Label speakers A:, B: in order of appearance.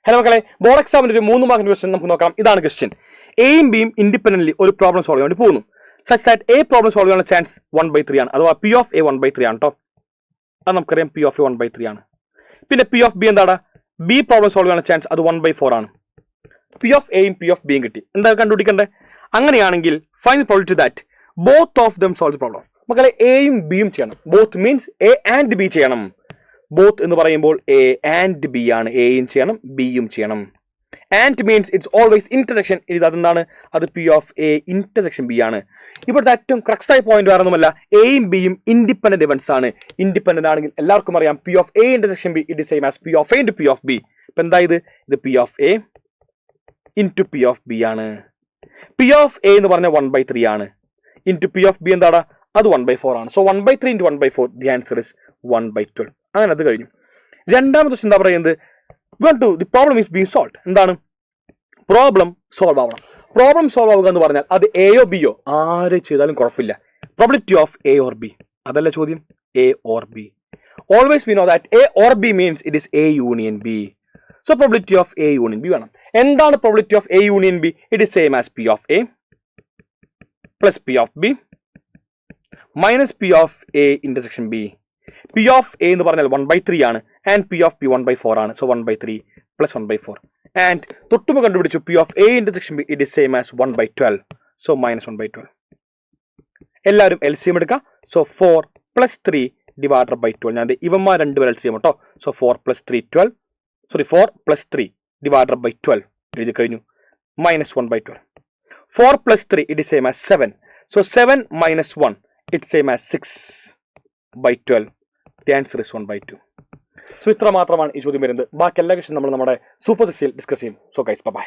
A: Hello മക്കളെ, board എക്സാമിന്റെ ഒരു 3 മാർക്കിന്റെ ക്വസ്റ്റ്യൻ നമുക്ക് നോക്കാം. ഇതാണ് ക്വസ്റ്റ്യൻ. എയും ബിയും ഇൻഡിപെൻഡന്റ്ലി ഒരു പ്രോബ്ലം സോൾവ് ചെയ്യാൻ വേണ്ടി പോകുന്നു. Such that A problem solve ചെയ്യാനുള്ള ചാൻസ് 1/3 ആണ്. അഥവാ പി ഓഫ് എ 1/3 ആണ് കേട്ടോ. അത് നമുക്കറിയാം, പി ഓഫ് എ 1/3 ആണ്. പിന്നെ പി ഓഫ് ബി എന്താണ്? ബി പ്രോബ്ലം സോൾവ് ചെയ്യാനുള്ള ചാൻസ് അത് 1/4 ആണ്. പി ഓഫ് എയും പി ഓഫ് ബിയും കിട്ടി. എന്താ കണ്ടുപിടിക്കണ്ടേ? അങ്ങനെയാണെങ്കിൽ find the probability that both of them solve the problem. മക്കളെ, എയും ബിയും ചെയ്യണം. Both means A and B ചെയ്യണം. ബോത്ത് എന്ന് പറയുമ്പോൾ എ ആൻഡ് ബി ആണ്. എയും ചെയ്യണം, ബിയും ചെയ്യണം. And means it's always intersection. അതെന്താണ്? അത് P of A intersection B ആണ്. ഇവിടുത്തെ ഏറ്റവും ക്രക്സ് ആയ പോയിന്റ് വേറെ ഒന്നുമല്ല, എയും ബിയും ഇൻഡിപെൻഡന്റ് ഇവന്റ്സ് ആണ്. ഇൻഡിപെൻഡന്റ് ആണെങ്കിൽ എല്ലാവർക്കും അറിയാം P of A intersection B it is same as P of A into P of B. ഇപ്പൊ എന്താ ഇത് P of A into P of B ആണ്. പി ഓഫ് എ എന്ന് പറഞ്ഞാൽ 1/3 ആണ്. ഇൻറ്റു പി ഓഫ് ബി എന്താണ്? അത് 1/4 ആണ്. So 1/3 into 1/4 the answer is 1/12. അങ്ങനെ അത് കഴിഞ്ഞു. രണ്ടാമത്തെ ക്വസ്റ്റ്യൻ എന്താ പറയുന്നത്? The problem is being solve. എന്താണ്? പ്രോബ്ലം സോൾവ് ആവണം. പ്രോബ്ലം സോൾവ് ആവുക എന്ന് പറഞ്ഞാൽ അത് എയോ ബിയോ ആര് ചെയ്താലും കുഴപ്പമില്ല. Probability of A or B, അതല്ല ചോദ്യം. A or B. Always we know that A or B means it is A union B. So probability of A union B വേണം. എന്താണ് probability of A union B? It is same as P of A plus P of B minus P of A intersection B. P of A എന്ന് പറഞ്ഞാൽ 1/3 ആണ്. And P of B 1/4 ആണ്. So 1/3 plus 1/4. And തൊട്ടുമ്പ് കണ്ടുപിടിച്ചു P of A intersection B it is same as 1/12. So minus 1/12. എല്ലാവരും LCM എടുക്കാം. So 4 plus 3 divided by 12. ഞാൻ ഇവന്മാർ രണ്ടുപേർ LCM കേട്ടോ. So 4 plus 3 12. 4 plus 3 divided by 12 എഴുതി കഴിഞ്ഞു. Minus 1/12. 4 plus 3 it is same as 7. So 7 minus 1 it same as 6/12. The answer is 1/2. So ഇത്ര മാത്രമാണ് ഈ ചോദ്യം വരുന്നത്. ബാക്കി എല്ലാ ക്വസ്റ്റ്യൻ നമ്മൾ നമ്മുടെ സൂപ്പർ ഡിസ്കസ് ചെയ്യും. So guys, by.